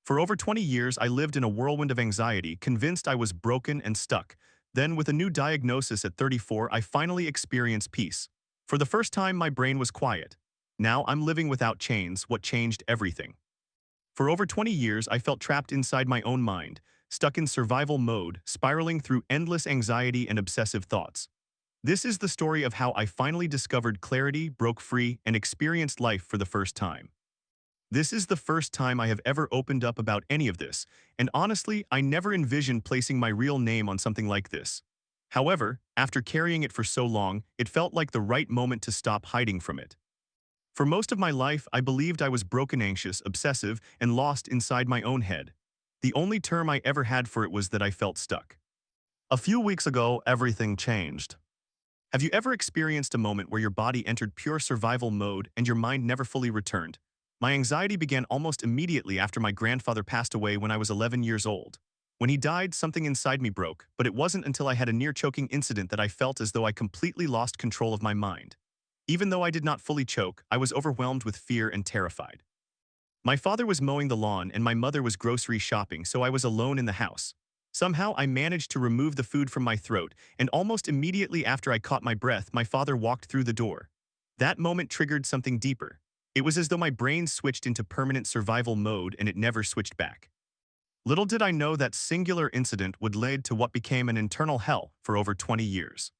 For over 20 years, I lived in a whirlwind of anxiety, convinced I was broken and stuck. Then, with a new diagnosis at 34, I finally experienced peace. For the first time, my brain was quiet. Now I'm living without chains, what changed everything. For over 20 years, I felt trapped inside my own mind, stuck in survival mode, spiraling through endless anxiety and obsessive thoughts. This is the story of how I finally discovered clarity, broke free, and experienced life for the first time. This is the first time I have ever opened up about any of this, and honestly, I never envisioned placing my real name on something like this. However, after carrying it for so long, it felt like the right moment to stop hiding from it. For most of my life, I believed I was broken, anxious, obsessive, and lost inside my own head. The only term I ever had for it was that I felt stuck. A few weeks ago, everything changed. Have you ever experienced a moment where your body entered pure survival mode and your mind never fully returned? My anxiety began almost immediately after my grandfather passed away when I was 11 years old. When he died, something inside me broke, but it wasn't until I had a near-choking incident that I felt as though I completely lost control of my mind. Even though I did not fully choke, I was overwhelmed with fear and terrified. My father was mowing the lawn and my mother was grocery shopping, so I was alone in the house. Somehow, I managed to remove the food from my throat, and almost immediately after I caught my breath, my father walked through the door. That moment triggered something deeper. It was as though my brain switched into permanent survival mode and it never switched back. Little did I know that singular incident would lead to what became an internal hell for over 20 years.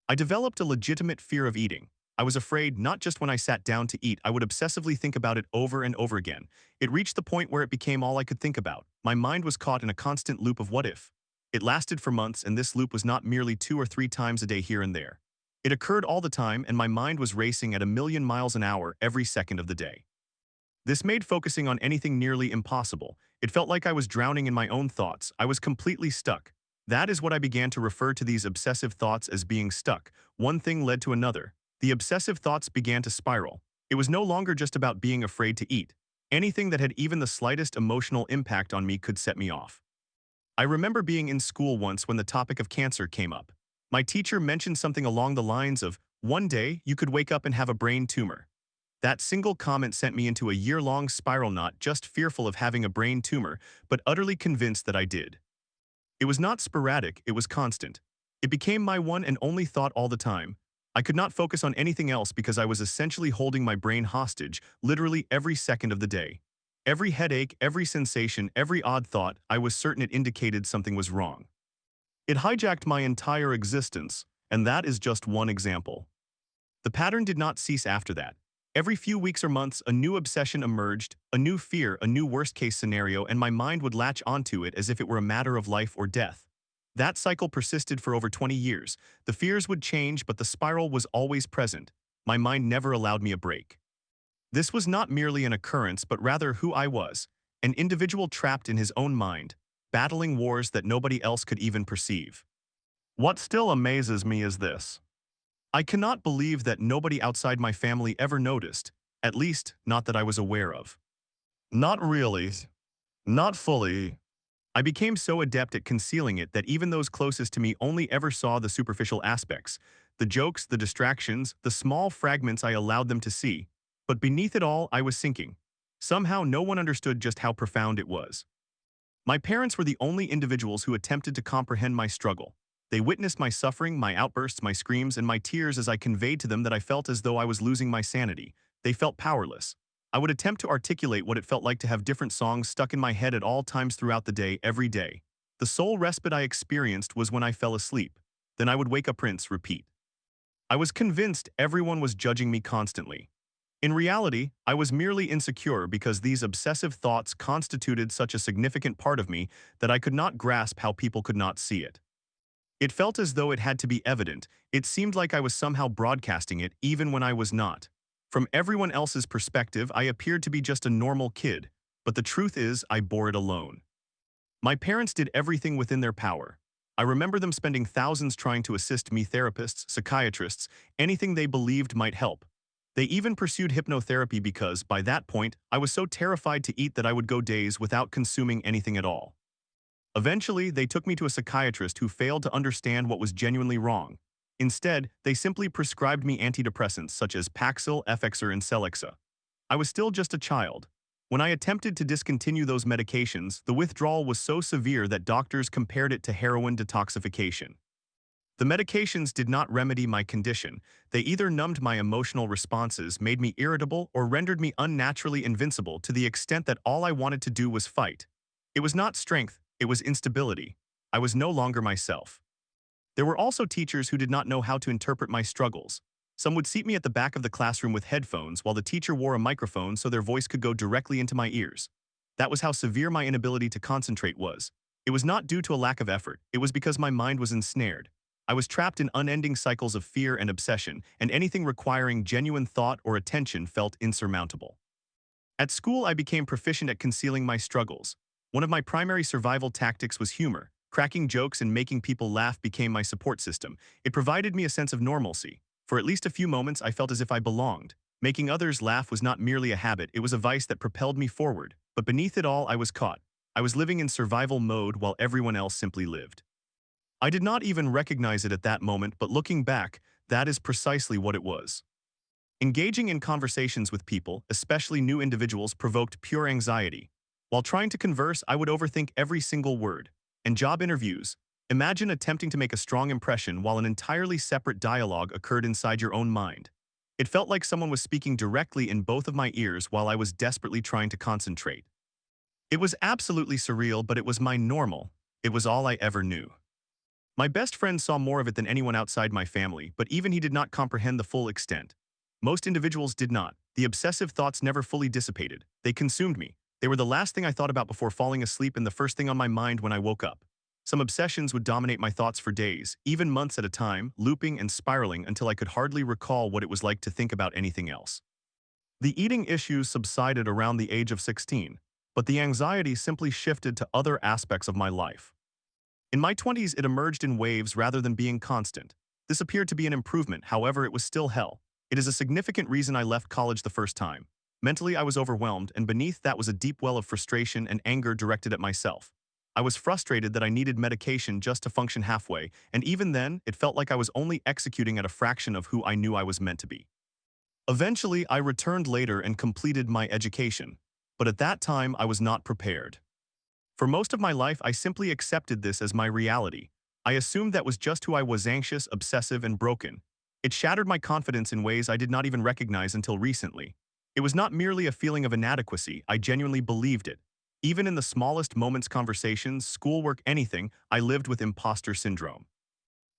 I developed a legitimate fear of eating. I was afraid not just when I sat down to eat, I would obsessively think about it over and over again. It reached the point where it became all I could think about. My mind was caught in a constant loop of what if. It lasted for months, and this loop was not merely 2 or 3 times a day here and there. It occurred all the time, and my mind was racing at a million miles an hour every second of the day. This made focusing on anything nearly impossible. It felt like I was drowning in my own thoughts. I was completely stuck. That is what I began to refer to these obsessive thoughts as being stuck. One thing led to another. The obsessive thoughts began to spiral. It was no longer just about being afraid to eat. Anything that had even the slightest emotional impact on me could set me off. I remember being in school once when the topic of cancer came up. My teacher mentioned something along the lines of, "One day, you could wake up and have a brain tumor." That single comment sent me into a year-long spiral, not just fearful of having a brain tumor, but utterly convinced that I did. It was not sporadic, it was constant. It became my one and only thought all the time. I could not focus on anything else because I was essentially holding my brain hostage, literally every second of the day. Every headache, every sensation, every odd thought, I was certain it indicated something was wrong. It hijacked my entire existence, and that is just one example. The pattern did not cease after that. Every few weeks or months, a new obsession emerged, a new fear, a new worst-case scenario, and my mind would latch onto it as if it were a matter of life or death. That cycle persisted for over 20 years. The fears would change, but the spiral was always present. My mind never allowed me a break. This was not merely an occurrence, but rather who I was, an individual trapped in his own mind, battling wars that nobody else could even perceive. What still amazes me is this. I cannot believe that nobody outside my family ever noticed, at least not that I was aware of. Not really. Not fully. I became so adept at concealing it that even those closest to me only ever saw the superficial aspects, the jokes, the distractions, the small fragments I allowed them to see. But beneath it all, I was sinking. Somehow no one understood just how profound it was. My parents were the only individuals who attempted to comprehend my struggle. They witnessed my suffering, my outbursts, my screams, and my tears as I conveyed to them that I felt as though I was losing my sanity. They felt powerless. I would attempt to articulate what it felt like to have different songs stuck in my head at all times throughout the day, every day. The sole respite I experienced was when I fell asleep. Then I would wake up, rinse, repeat. I was convinced everyone was judging me constantly. In reality, I was merely insecure because these obsessive thoughts constituted such a significant part of me that I could not grasp how people could not see it. It felt as though it had to be evident. It seemed like I was somehow broadcasting it even when I was not. From everyone else's perspective, I appeared to be just a normal kid, but the truth is I bore it alone. My parents did everything within their power. I remember them spending thousands trying to assist me, therapists, psychiatrists, anything they believed might help. They even pursued hypnotherapy because, by that point, I was so terrified to eat that I would go days without consuming anything at all. Eventually, they took me to a psychiatrist who failed to understand what was genuinely wrong. Instead, they simply prescribed me antidepressants such as Paxil, Effexor, and Celexa. I was still just a child. When I attempted to discontinue those medications, the withdrawal was so severe that doctors compared it to heroin detoxification. The medications did not remedy my condition. They either numbed my emotional responses, made me irritable, or rendered me unnaturally invincible to the extent that all I wanted to do was fight. It was not strength, it was instability. I was no longer myself. There were also teachers who did not know how to interpret my struggles. Some would seat me at the back of the classroom with headphones while the teacher wore a microphone so their voice could go directly into my ears. That was how severe my inability to concentrate was. It was not due to a lack of effort, it was because my mind was ensnared. I was trapped in unending cycles of fear and obsession, and anything requiring genuine thought or attention felt insurmountable. At school, I became proficient at concealing my struggles. One of my primary survival tactics was humor. Cracking jokes and making people laugh became my support system. It provided me a sense of normalcy. For at least a few moments, I felt as if I belonged. Making others laugh was not merely a habit, it was a vice that propelled me forward. But beneath it all, I was caught. I was living in survival mode while everyone else simply lived. I did not even recognize it at that moment, but looking back, that is precisely what it was. Engaging in conversations with people, especially new individuals, provoked pure anxiety. While trying to converse, I would overthink every single word. And job interviews. Imagine attempting to make a strong impression while an entirely separate dialogue occurred inside your own mind. It felt like someone was speaking directly in both of my ears while I was desperately trying to concentrate. It was absolutely surreal, but it was my normal. It was all I ever knew. My best friend saw more of it than anyone outside my family, but even he did not comprehend the full extent. Most individuals did not. The obsessive thoughts never fully dissipated. They consumed me. They were the last thing I thought about before falling asleep and the first thing on my mind when I woke up. Some obsessions would dominate my thoughts for days, even months at a time, looping and spiraling until I could hardly recall what it was like to think about anything else. The eating issues subsided around the age of 16, but the anxiety simply shifted to other aspects of my life. In my 20s, it emerged in waves rather than being constant. This appeared to be an improvement, however, it was still hell. It is a significant reason I left college the first time. Mentally, I was overwhelmed, and beneath that was a deep well of frustration and anger directed at myself. I was frustrated that I needed medication just to function halfway, and even then, it felt like I was only executing at a fraction of who I knew I was meant to be. Eventually, I returned later and completed my education, but at that time, I was not prepared. For most of my life, I simply accepted this as my reality. I assumed that was just who I was: anxious, obsessive, and broken. It shattered my confidence in ways I did not even recognize until recently. It was not merely a feeling of inadequacy, I genuinely believed it. Even in the smallest moments, conversations, schoolwork, anything, I lived with imposter syndrome.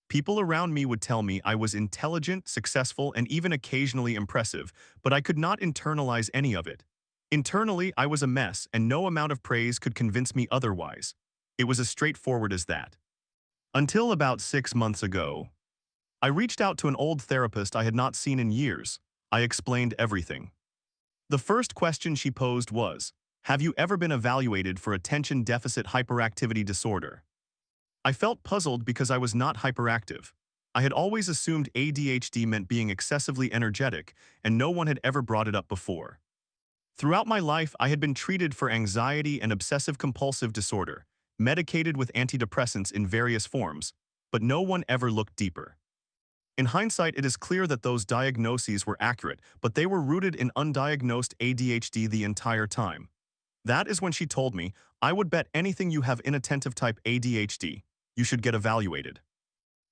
People around me would tell me I was intelligent, successful, and even occasionally impressive, but I could not internalize any of it. Internally, I was a mess, and no amount of praise could convince me otherwise. It was as straightforward as that. Until about 6 months ago, I reached out to an old therapist I had not seen in years. I explained everything. The first question she posed was, "Have you ever been evaluated for attention deficit hyperactivity disorder?" I felt puzzled because I was not hyperactive. I had always assumed ADHD meant being excessively energetic, and no one had ever brought it up before. Throughout my life, I had been treated for anxiety and obsessive-compulsive disorder, medicated with antidepressants in various forms, but no one ever looked deeper. In hindsight, it is clear that those diagnoses were accurate, but they were rooted in undiagnosed ADHD the entire time. That is when she told me, "I would bet anything you have inattentive type ADHD. You should get evaluated."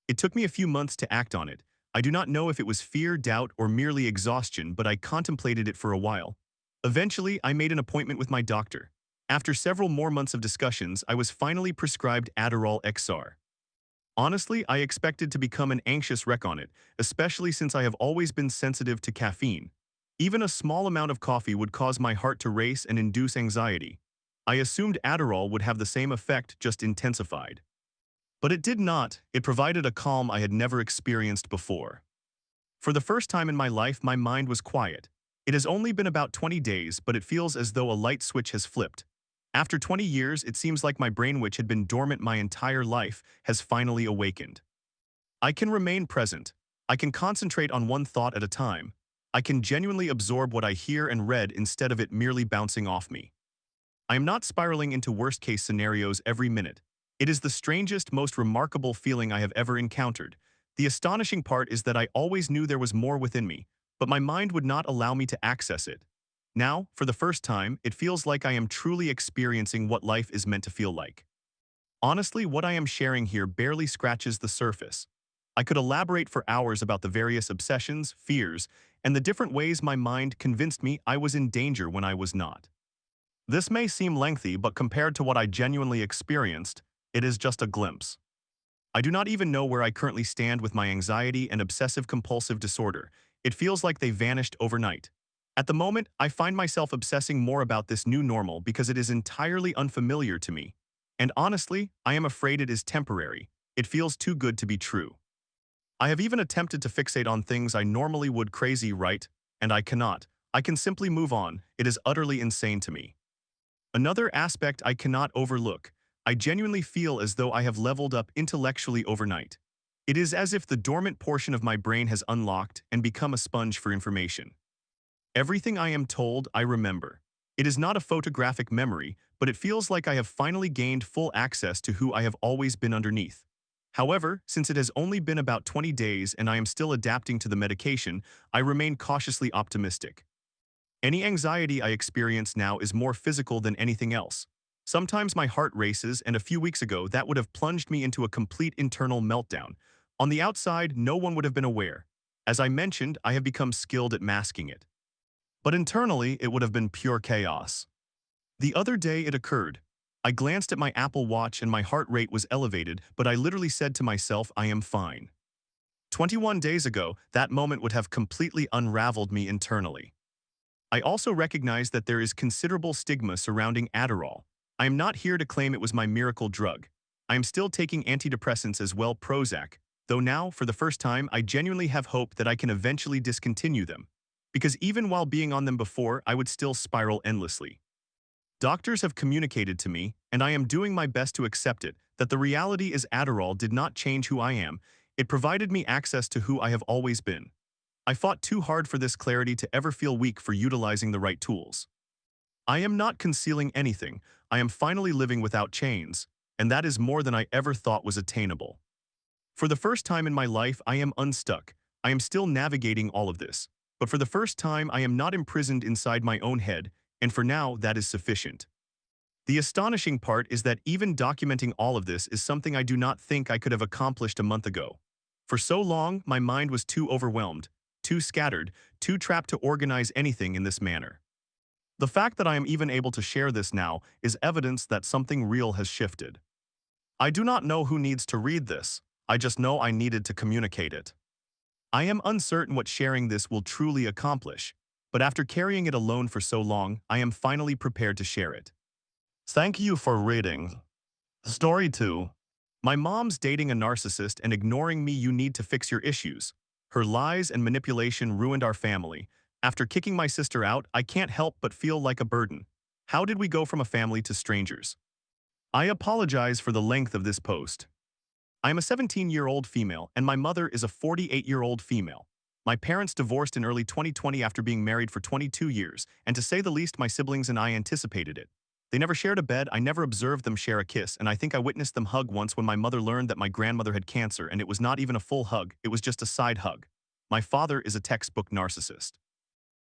It took me a few months to act on it. I do not know if it was fear, doubt, or merely exhaustion, but I contemplated it for a while. Eventually, I made an appointment with my doctor. After several more months of discussions, I was finally prescribed Adderall XR. Honestly, I expected to become an anxious wreck on it, especially since I have always been sensitive to caffeine. Even a small amount of coffee would cause my heart to race and induce anxiety. I assumed Adderall would have the same effect, just intensified. But it did not. It provided a calm I had never experienced before. For the first time in my life, my mind was quiet. It has only been about 20 days, but it feels as though a light switch has flipped. After 20 years, it seems like my brain, which had been dormant my entire life, has finally awakened. I can remain present. I can concentrate on one thought at a time. I can genuinely absorb what I hear and read instead of it merely bouncing off me. I am not spiraling into worst-case scenarios every minute. It is the strangest, most remarkable feeling I have ever encountered. The astonishing part is that I always knew there was more within me, but my mind would not allow me to access it. Now, for the first time, it feels like I am truly experiencing what life is meant to feel like. Honestly, what I am sharing here barely scratches the surface. I could elaborate for hours about the various obsessions, fears, and the different ways my mind convinced me I was in danger when I was not. This may seem lengthy, but compared to what I genuinely experienced, it is just a glimpse. I do not even know where I currently stand with my anxiety and obsessive-compulsive disorder. It feels like they vanished overnight. At the moment, I find myself obsessing more about this new normal because it is entirely unfamiliar to me. And honestly, I am afraid it is temporary. It feels too good to be true. I have even attempted to fixate on things I normally would crazy right, and I cannot. I can simply move on. It is utterly insane to me. Another aspect I cannot overlook. I genuinely feel as though I have leveled up intellectually overnight. It is as if the dormant portion of my brain has unlocked and become a sponge for information. Everything I am told, I remember. It is not a photographic memory, but it feels like I have finally gained full access to who I have always been underneath. However, since it has only been about 20 days and I am still adapting to the medication, I remain cautiously optimistic. Any anxiety I experience now is more physical than anything else. Sometimes my heart races, and a few weeks ago that would have plunged me into a complete internal meltdown. On the outside, no one would have been aware. As I mentioned, I have become skilled at masking it. But internally, it would have been pure chaos. The other day it occurred. I glanced at my Apple Watch and my heart rate was elevated, but I literally said to myself, I am fine. 21 days ago, that moment would have completely unraveled me internally. I also recognize that there is considerable stigma surrounding Adderall. I am not here to claim it was my miracle drug. I am still taking antidepressants as well, Prozac, though now, for the first time, I genuinely have hope that I can eventually discontinue them. Because even while being on them before, I would still spiral endlessly. Doctors have communicated to me, and I am doing my best to accept it, that the reality is Adderall did not change who I am. It provided me access to who I have always been. I fought too hard for this clarity to ever feel weak for utilizing the right tools. I am not concealing anything. I am finally living without chains, and that is more than I ever thought was attainable. For the first time in my life, I am unstuck. I am still navigating all of this. But for the first time, I am not imprisoned inside my own head, and for now, that is sufficient. The astonishing part is that even documenting all of this is something I do not think I could have accomplished a month ago. For so long, my mind was too overwhelmed, too scattered, too trapped to organize anything in this manner. The fact that I am even able to share this now is evidence that something real has shifted. I do not know who needs to read this. I just know I needed to communicate it. I am uncertain what sharing this will truly accomplish, but after carrying it alone for so long, I am finally prepared to share it. Thank you for reading. Story 2. My mom's dating a narcissist and ignoring me. You need to fix your issues. Her lies and manipulation ruined our family. After kicking my sister out, I can't help but feel like a burden. How did we go from a family to strangers? I apologize for the length of this post. I am a 17-year-old female, and my mother is a 48-year-old female. My parents divorced in early 2020 after being married for 22 years, and to say the least, my siblings and I anticipated it. They never shared a bed, I never observed them share a kiss, and I think I witnessed them hug once when my mother learned that my grandmother had cancer, and it was not even a full hug, it was just a side hug. My father is a textbook narcissist.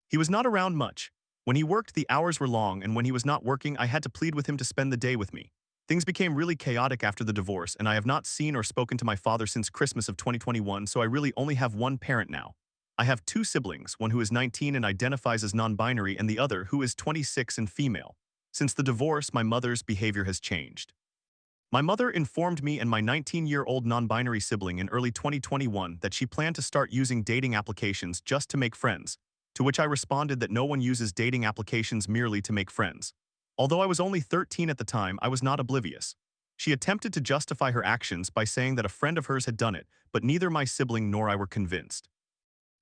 He was not around much. When he worked, the hours were long, and when he was not working, I had to plead with him to spend the day with me. Things became really chaotic after the divorce, and I have not seen or spoken to my father since Christmas of 2021, so I really only have one parent now. I have two siblings, one who is 19 and identifies as non-binary, and the other who is 26 and female. Since the divorce, my mother's behavior has changed. My mother informed me and my 19-year-old non-binary sibling in early 2021 that she planned to start using dating applications just to make friends, to which I responded that no one uses dating applications merely to make friends. Although I was only 13 at the time, I was not oblivious. She attempted to justify her actions by saying that a friend of hers had done it, but neither my sibling nor I were convinced.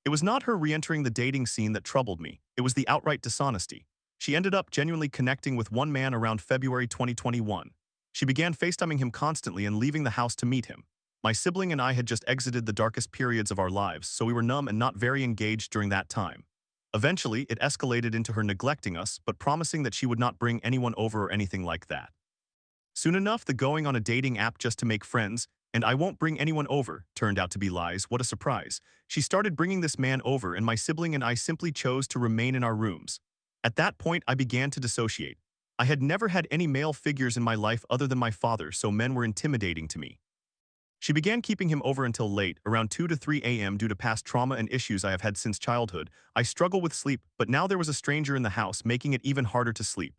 It was not her re-entering the dating scene that troubled me, it was the outright dishonesty. She ended up genuinely connecting with one man around February 2021. She began FaceTiming him constantly and leaving the house to meet him. My sibling and I had just exited the darkest periods of our lives, so we were numb and not very engaged during that time. Eventually, it escalated into her neglecting us, but promising that she would not bring anyone over or anything like that. Soon enough, the going on a dating app just to make friends, and I won't bring anyone over, turned out to be lies. What a surprise. She started bringing this man over and my sibling and I simply chose to remain in our rooms. At that point, I began to dissociate. I had never had any male figures in my life other than my father, so men were intimidating to me. She began keeping him over until late, around 2 to 3 a.m. due to past trauma and issues I have had since childhood. I struggle with sleep, but now there was a stranger in the house, making it even harder to sleep.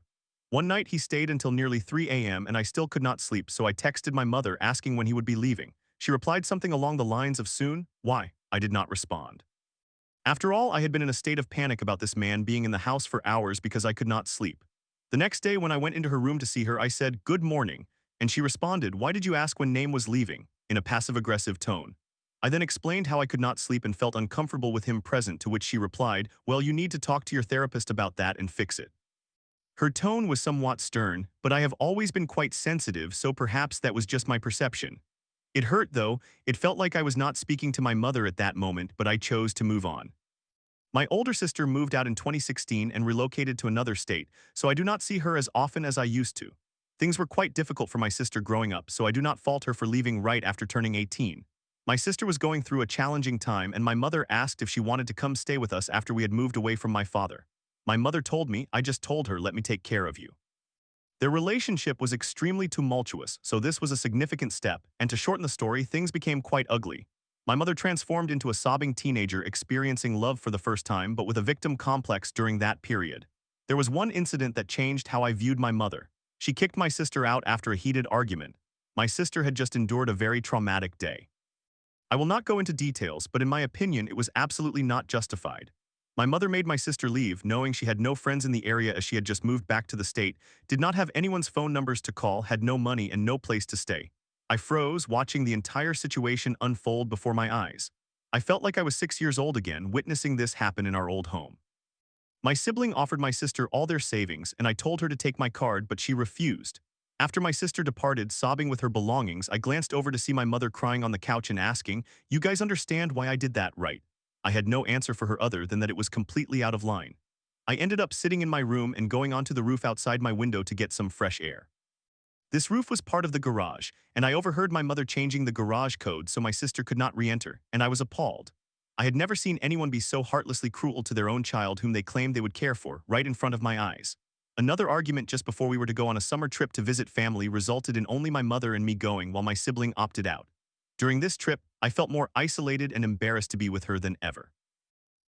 One night he stayed until nearly 3 a.m. and I still could not sleep, so I texted my mother asking when he would be leaving. She replied something along the lines of soon. Why? I did not respond. After all, I had been in a state of panic about this man being in the house for hours because I could not sleep. The next day when I went into her room to see her, I said, "Good morning," and she responded, "Why did you ask when Name was leaving?" in a passive-aggressive tone. I then explained how I could not sleep and felt uncomfortable with him present, to which she replied, "Well, you need to talk to your therapist about that and fix it." Her tone was somewhat stern, but I have always been quite sensitive, so perhaps that was just my perception. It hurt, though. It felt like I was not speaking to my mother at that moment, but I chose to move on. My older sister moved out in 2016 and relocated to another state, so I do not see her as often as I used to. Things were quite difficult for my sister growing up, so I do not fault her for leaving right after turning 18. My sister was going through a challenging time, and my mother asked if she wanted to come stay with us after we had moved away from my father. My mother told me, "I just told her, let me take care of you." Their relationship was extremely tumultuous, so this was a significant step, and to shorten the story, things became quite ugly. My mother transformed into a sobbing teenager experiencing love for the first time, but with a victim complex during that period. There was one incident that changed how I viewed my mother. She kicked my sister out after a heated argument. My sister had just endured a very traumatic day. I will not go into details, but in my opinion, it was absolutely not justified. My mother made my sister leave, knowing she had no friends in the area as she had just moved back to the state, did not have anyone's phone numbers to call, had no money and no place to stay. I froze, watching the entire situation unfold before my eyes. I felt like I was 6 years old again, witnessing this happen in our old home. My sibling offered my sister all their savings, and I told her to take my card, but she refused. After my sister departed, sobbing with her belongings, I glanced over to see my mother crying on the couch and asking, "You guys understand why I did that, right?" I had no answer for her other than that it was completely out of line. I ended up sitting in my room and going onto the roof outside my window to get some fresh air. This roof was part of the garage, and I overheard my mother changing the garage code so my sister could not re-enter, and I was appalled. I had never seen anyone be so heartlessly cruel to their own child whom they claimed they would care for, right in front of my eyes. Another argument just before we were to go on a summer trip to visit family resulted in only my mother and me going while my sibling opted out. During this trip, I felt more isolated and embarrassed to be with her than ever.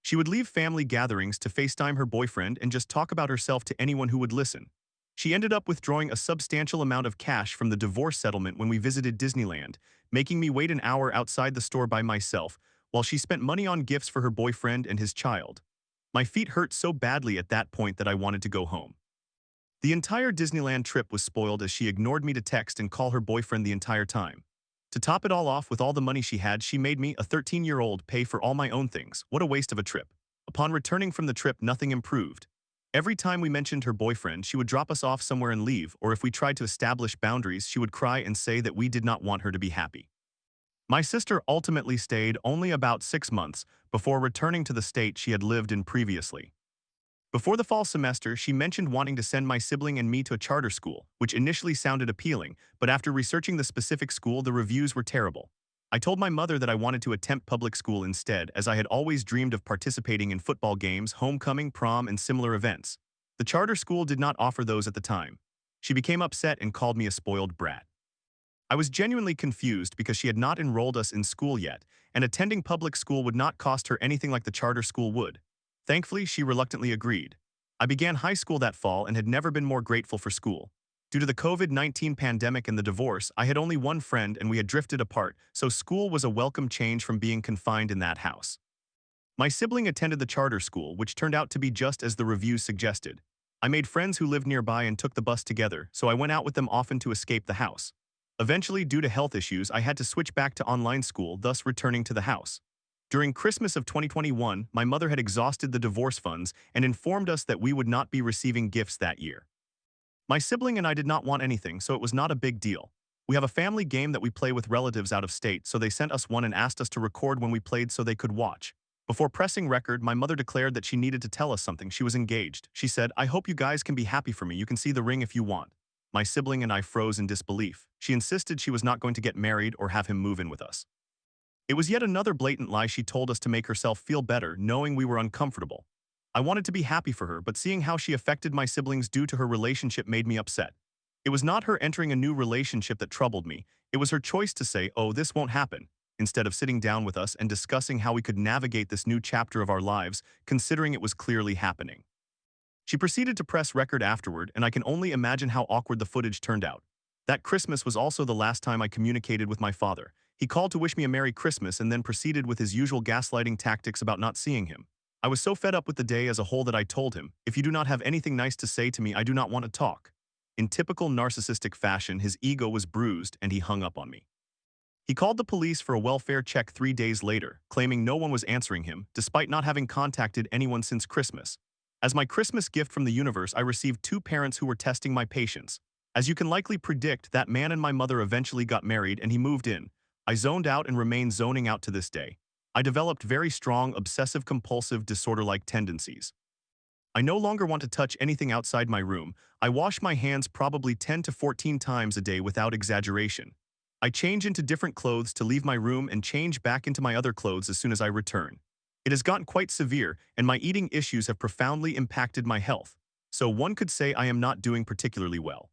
She would leave family gatherings to FaceTime her boyfriend and just talk about herself to anyone who would listen. She ended up withdrawing a substantial amount of cash from the divorce settlement when we visited Disneyland, making me wait an hour outside the store by myself, while she spent money on gifts for her boyfriend and his child. My feet hurt so badly at that point that I wanted to go home. The entire Disneyland trip was spoiled as she ignored me to text and call her boyfriend the entire time. To top it all off, with all the money she had, she made me, a 13-year-old, pay for all my own things. What a waste of a trip. Upon returning from the trip, nothing improved. Every time we mentioned her boyfriend, she would drop us off somewhere and leave, or if we tried to establish boundaries, she would cry and say that we did not want her to be happy. My sister ultimately stayed only about 6 months before returning to the state she had lived in previously. Before the fall semester, she mentioned wanting to send my sibling and me to a charter school, which initially sounded appealing, but after researching the specific school, the reviews were terrible. I told my mother that I wanted to attempt public school instead, as I had always dreamed of participating in football games, homecoming, prom, and similar events. The charter school did not offer those at the time. She became upset and called me a spoiled brat. I was genuinely confused because she had not enrolled us in school yet, and attending public school would not cost her anything like the charter school would. Thankfully, she reluctantly agreed. I began high school that fall and had never been more grateful for school. Due to the COVID-19 pandemic and the divorce, I had only one friend and we had drifted apart, so school was a welcome change from being confined in that house. My sibling attended the charter school, which turned out to be just as the reviews suggested. I made friends who lived nearby and took the bus together, so I went out with them often to escape the house. Eventually, due to health issues, I had to switch back to online school, thus returning to the house. During Christmas of 2021, my mother had exhausted the divorce funds and informed us that we would not be receiving gifts that year. My sibling and I did not want anything, so it was not a big deal. We have a family game that we play with relatives out of state, so they sent us one and asked us to record when we played so they could watch. Before pressing record, my mother declared that she needed to tell us something. She was engaged. She said, "I hope you guys can be happy for me. You can see the ring if you want." My sibling and I froze in disbelief. She insisted she was not going to get married or have him move in with us. It was yet another blatant lie she told us to make herself feel better, knowing we were uncomfortable. I wanted to be happy for her, but seeing how she affected my siblings due to her relationship made me upset. It was not her entering a new relationship that troubled me, it was her choice to say, "Oh, this won't happen," instead of sitting down with us and discussing how we could navigate this new chapter of our lives, considering it was clearly happening. She proceeded to press record afterward, and I can only imagine how awkward the footage turned out. That Christmas was also the last time I communicated with my father. He called to wish me a Merry Christmas and then proceeded with his usual gaslighting tactics about not seeing him. I was so fed up with the day as a whole that I told him, "If you do not have anything nice to say to me, I do not want to talk." In typical narcissistic fashion, his ego was bruised and he hung up on me. He called the police for a welfare check 3 days later, claiming no one was answering him, despite not having contacted anyone since Christmas. As my Christmas gift from the universe, I received two parents who were testing my patience. As you can likely predict, that man and my mother eventually got married and he moved in. I zoned out and remain zoning out to this day. I developed very strong obsessive-compulsive disorder-like tendencies. I no longer want to touch anything outside my room. I wash my hands probably 10 to 14 times a day without exaggeration. I change into different clothes to leave my room and change back into my other clothes as soon as I return. It has gotten quite severe, and my eating issues have profoundly impacted my health, so one could say I am not doing particularly well.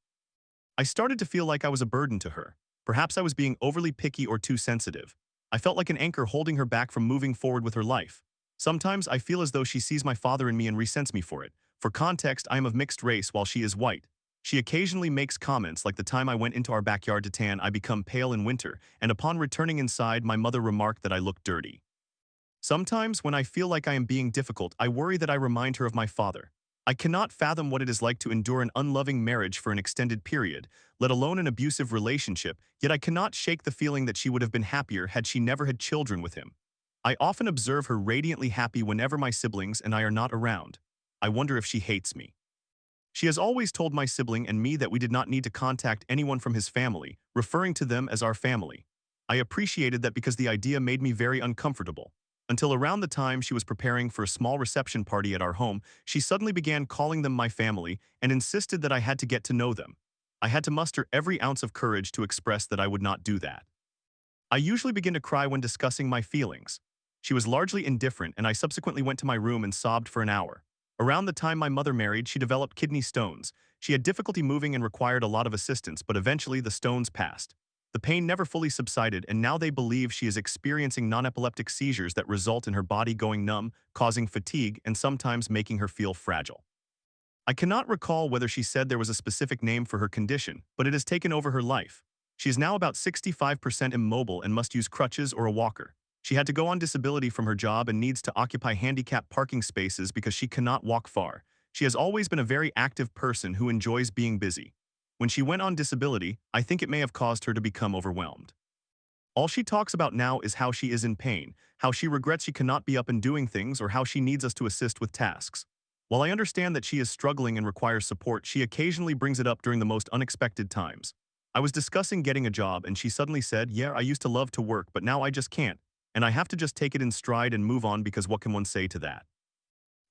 I started to feel like I was a burden to her. Perhaps I was being overly picky or too sensitive. I felt like an anchor holding her back from moving forward with her life. Sometimes I feel as though she sees my father in me and resents me for it. For context, I am of mixed race while she is white. She occasionally makes comments like the time I went into our backyard to tan, I become pale in winter, and upon returning inside, my mother remarked that I look dirty. Sometimes, when I feel like I am being difficult, I worry that I remind her of my father. I cannot fathom what it is like to endure an unloving marriage for an extended period, let alone an abusive relationship, yet I cannot shake the feeling that she would have been happier had she never had children with him. I often observe her radiantly happy whenever my siblings and I are not around. I wonder if she hates me. She has always told my sibling and me that we did not need to contact anyone from his family, referring to them as our family. I appreciated that because the idea made me very uncomfortable. Until around the time she was preparing for a small reception party at our home, she suddenly began calling them my family and insisted that I had to get to know them. I had to muster every ounce of courage to express that I would not do that. I usually begin to cry when discussing my feelings. She was largely indifferent, and I subsequently went to my room and sobbed for an hour. Around the time my mother married, she developed kidney stones. She had difficulty moving and required a lot of assistance, but eventually the stones passed. The pain never fully subsided, and now they believe she is experiencing non-epileptic seizures that result in her body going numb, causing fatigue, and sometimes making her feel fragile. I cannot recall whether she said there was a specific name for her condition, but it has taken over her life. She is now about 65% immobile and must use crutches or a walker. She had to go on disability from her job and needs to occupy handicapped parking spaces because she cannot walk far. She has always been a very active person who enjoys being busy. When she went on disability, I think it may have caused her to become overwhelmed. All she talks about now is how she is in pain, how she regrets she cannot be up and doing things, or how she needs us to assist with tasks. While I understand that she is struggling and requires support, she occasionally brings it up during the most unexpected times. I was discussing getting a job and she suddenly said, "Yeah, I used to love to work, but now I just can't, and I have to just take it in stride and move on because what can one say to that?"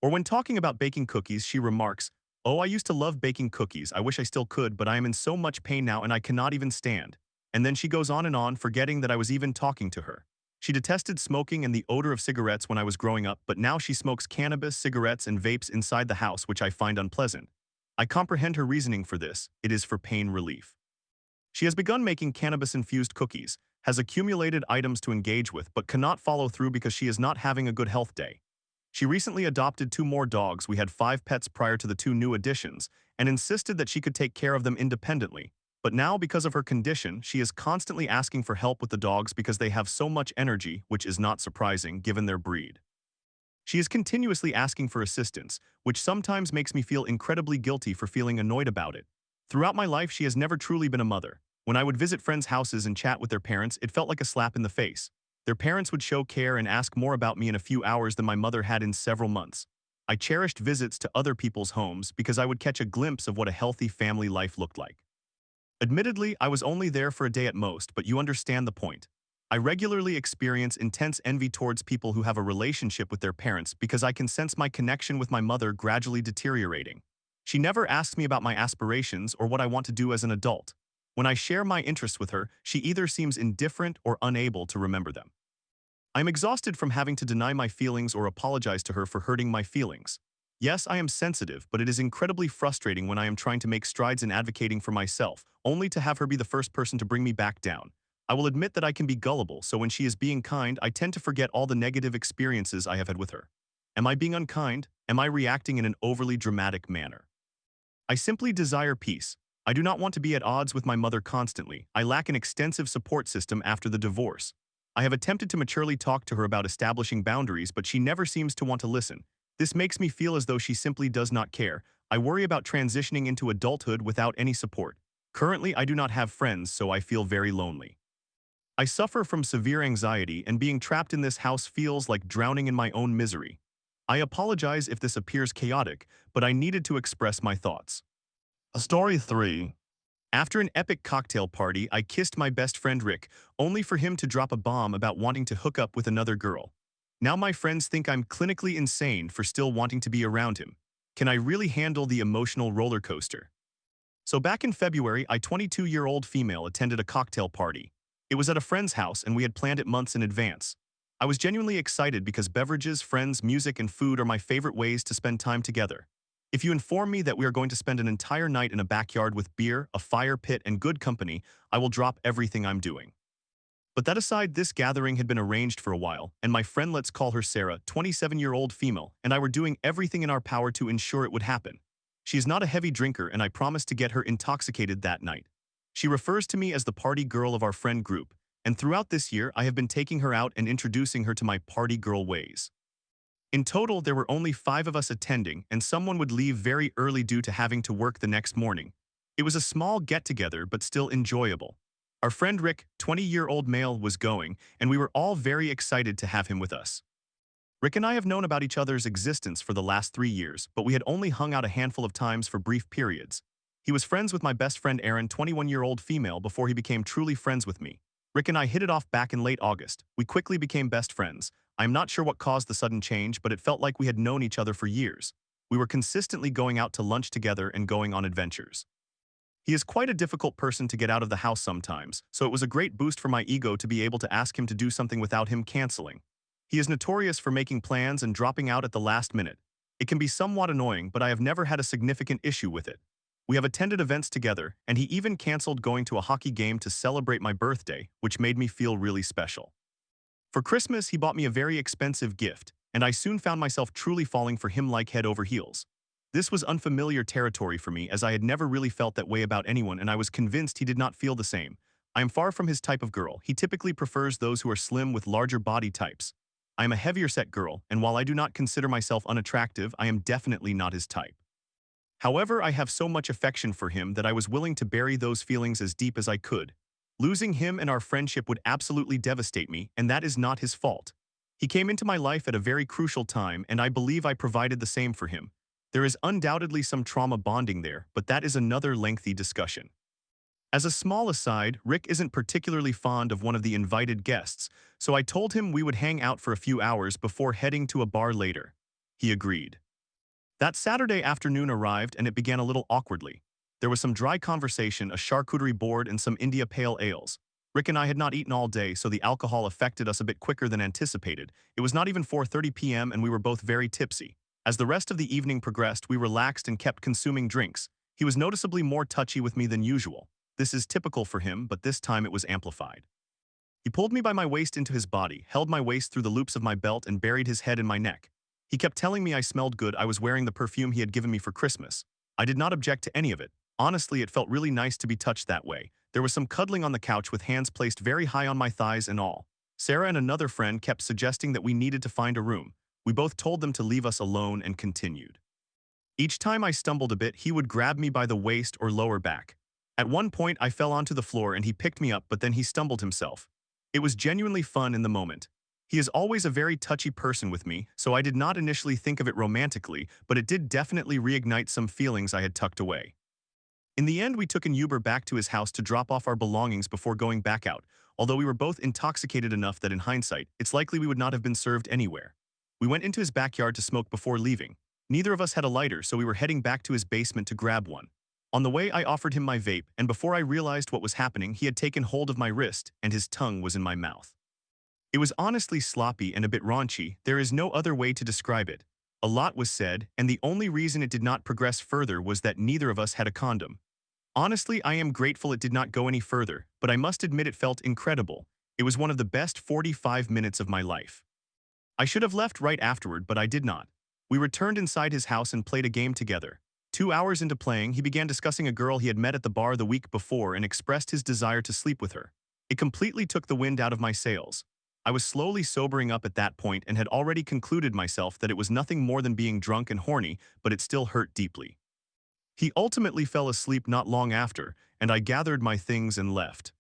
Or when talking about baking cookies, she remarks, "Oh, I used to love baking cookies. I wish I still could, but I am in so much pain now and I cannot even stand." And then she goes on, forgetting that I was even talking to her. She detested smoking and the odor of cigarettes when I was growing up, but now she smokes cannabis, cigarettes, and vapes inside the house, which I find unpleasant. I comprehend her reasoning for this. It is for pain relief. She has begun making cannabis-infused cookies, has accumulated items to engage with, but cannot follow through because she is not having a good health day. She recently adopted 2 more dogs. We had 5 pets prior to the 2 new additions, and insisted that she could take care of them independently. But now, because of her condition, she is constantly asking for help with the dogs because they have so much energy, which is not surprising given their breed. She is continuously asking for assistance, which sometimes makes me feel incredibly guilty for feeling annoyed about it. Throughout my life, she has never truly been a mother. When I would visit friends' houses and chat with their parents, it felt like a slap in the face. Their parents would show care and ask more about me in a few hours than my mother had in several months. I cherished visits to other people's homes because I would catch a glimpse of what a healthy family life looked like. Admittedly, I was only there for a day at most, but you understand the point. I regularly experience intense envy towards people who have a relationship with their parents because I can sense my connection with my mother gradually deteriorating. She never asks me about my aspirations or what I want to do as an adult. When I share my interests with her, she either seems indifferent or unable to remember them. I'm exhausted from having to deny my feelings or apologize to her for hurting my feelings. Yes, I am sensitive, but it is incredibly frustrating when I am trying to make strides in advocating for myself, only to have her be the first person to bring me back down. I will admit that I can be gullible, so when she is being kind, I tend to forget all the negative experiences I have had with her. Am I being unkind? Am I reacting in an overly dramatic manner? I simply desire peace. I do not want to be at odds with my mother constantly. I lack an extensive support system after the divorce. I have attempted to maturely talk to her about establishing boundaries, but she never seems to want to listen. This makes me feel as though she simply does not care. I worry about transitioning into adulthood without any support. Currently, I do not have friends, so I feel very lonely. I suffer from severe anxiety, and being trapped in this house feels like drowning in my own misery. I apologize if this appears chaotic, but I needed to express my thoughts. Story 3. After an epic cocktail party, I kissed my best friend Rick, only for him to drop a bomb about wanting to hook up with another girl. Now my friends think I'm clinically insane for still wanting to be around him. Can I really handle the emotional roller coaster? So back in February, a 22-year-old female attended a cocktail party. It was at a friend's house and we had planned it months in advance. I was genuinely excited because beverages, friends, music, and food are my favorite ways to spend time together. If you inform me that we are going to spend an entire night in a backyard with beer, a fire pit, and good company, I will drop everything I'm doing. But that aside, this gathering had been arranged for a while, and my friend, let's call her Sarah, 27-year-old female, and I were doing everything in our power to ensure it would happen. She is not a heavy drinker, and I promised to get her intoxicated that night. She refers to me as the party girl of our friend group, and throughout this year, I have been taking her out and introducing her to my party girl ways. In total, there were only 5 of us attending, and someone would leave very early due to having to work the next morning. It was a small get-together, but still enjoyable. Our friend Rick, 20-year-old male, was going, and we were all very excited to have him with us. Rick and I have known about each other's existence for the last 3 years, but we had only hung out a handful of times for brief periods. He was friends with my best friend Erin, 21-year-old female, before he became truly friends with me. Rick and I hit it off back in late August. We quickly became best friends. I'm not sure what caused the sudden change, but it felt like we had known each other for years. We were consistently going out to lunch together and going on adventures. He is quite a difficult person to get out of the house sometimes, so it was a great boost for my ego to be able to ask him to do something without him canceling. He is notorious for making plans and dropping out at the last minute. It can be somewhat annoying, but I have never had a significant issue with it. We have attended events together, and he even canceled going to a hockey game to celebrate my birthday, which made me feel really special. For Christmas, he bought me a very expensive gift, and I soon found myself truly falling for him like head over heels. This was unfamiliar territory for me, as I had never really felt that way about anyone, and I was convinced he did not feel the same. I am far from his type of girl. He typically prefers those who are slim with larger body types. I am a heavier set girl, and while I do not consider myself unattractive, I am definitely not his type. However, I have so much affection for him that I was willing to bury those feelings as deep as I could. Losing him and our friendship would absolutely devastate me, and that is not his fault. He came into my life at a very crucial time, and I believe I provided the same for him. There is undoubtedly some trauma bonding there, but that is another lengthy discussion. As a small aside, Rick isn't particularly fond of one of the invited guests, so I told him we would hang out for a few hours before heading to a bar later. He agreed. That Saturday afternoon arrived, and it began a little awkwardly. There was some dry conversation, a charcuterie board, and some India Pale Ales. Rick and I had not eaten all day, so the alcohol affected us a bit quicker than anticipated. It was not even 4:30 p.m., and we were both very tipsy. As the rest of the evening progressed, we relaxed and kept consuming drinks. He was noticeably more touchy with me than usual. This is typical for him, but this time it was amplified. He pulled me by my waist into his body, held my waist through the loops of my belt, and buried his head in my neck. He kept telling me I smelled good. I was wearing the perfume he had given me for Christmas. I did not object to any of it. Honestly, it felt really nice to be touched that way. There was some cuddling on the couch with hands placed very high on my thighs and all. Sarah and another friend kept suggesting that we needed to find a room. We both told them to leave us alone and continued. Each time I stumbled a bit, he would grab me by the waist or lower back. At one point, I fell onto the floor and he picked me up, but then he stumbled himself. It was genuinely fun in the moment. He is always a very touchy person with me, so I did not initially think of it romantically, but it did definitely reignite some feelings I had tucked away. In the end, we took an Uber back to his house to drop off our belongings before going back out, although we were both intoxicated enough that in hindsight, it's likely we would not have been served anywhere. We went into his backyard to smoke before leaving. Neither of us had a lighter, so we were heading back to his basement to grab one. On the way, I offered him my vape, and before I realized what was happening, he had taken hold of my wrist, and his tongue was in my mouth. It was honestly sloppy and a bit raunchy. There is no other way to describe it. A lot was said, and the only reason it did not progress further was that neither of us had a condom. Honestly, I am grateful it did not go any further, but I must admit it felt incredible. It was one of the best 45 minutes of my life. I should have left right afterward, but I did not. We returned inside his house and played a game together. 2 hours into playing, he began discussing a girl he had met at the bar the week before and expressed his desire to sleep with her. It completely took the wind out of my sails. I was slowly sobering up at that point and had already concluded myself that it was nothing more than being drunk and horny, but it still hurt deeply. He ultimately fell asleep not long after, and I gathered my things and left.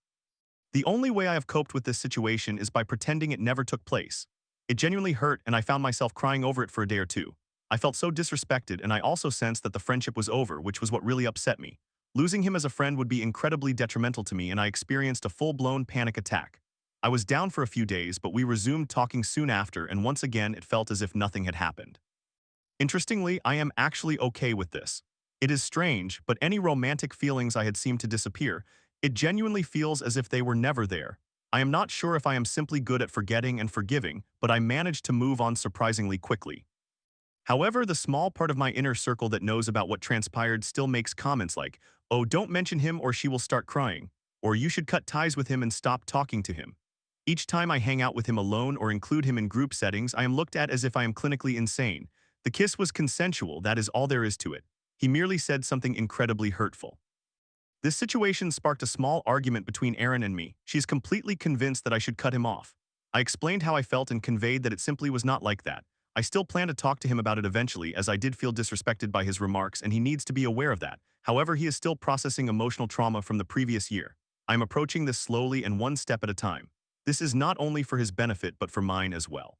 The only way I have coped with this situation is by pretending it never took place. It genuinely hurt, and I found myself crying over it for a day or two. I felt so disrespected, and I also sensed that the friendship was over, which was what really upset me. Losing him as a friend would be incredibly detrimental to me, and I experienced a full-blown panic attack. I was down for a few days, but we resumed talking soon after, and once again it felt as if nothing had happened. Interestingly, I am actually okay with this. It is strange, but any romantic feelings I had seemed to disappear. It genuinely feels as if they were never there. I am not sure if I am simply good at forgetting and forgiving, but I managed to move on surprisingly quickly. However, the small part of my inner circle that knows about what transpired still makes comments like, "Oh, don't mention him or she will start crying," or "You should cut ties with him and stop talking to him." Each time I hang out with him alone or include him in group settings, I am looked at as if I am clinically insane. The kiss was consensual, that is all there is to it. He merely said something incredibly hurtful. This situation sparked a small argument between Erin and me. She is completely convinced that I should cut him off. I explained how I felt and conveyed that it simply was not like that. I still plan to talk to him about it eventually, as I did feel disrespected by his remarks and he needs to be aware of that. However, he is still processing emotional trauma from the previous year. I am approaching this slowly and one step at a time. This is not only for his benefit but for mine as well.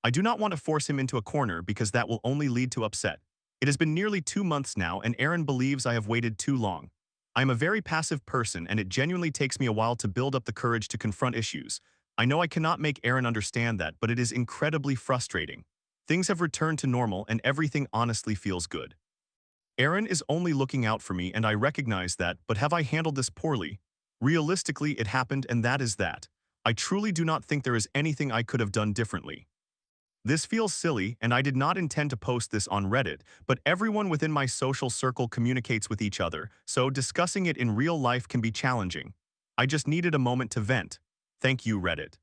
I do not want to force him into a corner because that will only lead to upset. It has been nearly 2 months now and Erin believes I have waited too long. I am a very passive person and it genuinely takes me a while to build up the courage to confront issues. I know I cannot make Erin understand that, but it is incredibly frustrating. Things have returned to normal and everything honestly feels good. Erin is only looking out for me and I recognize that, but have I handled this poorly? Realistically, it happened and that is that. I truly do not think there is anything I could have done differently. This feels silly, and I did not intend to post this on Reddit, but everyone within my social circle communicates with each other, so discussing it in real life can be challenging. I just needed a moment to vent. Thank you, Reddit.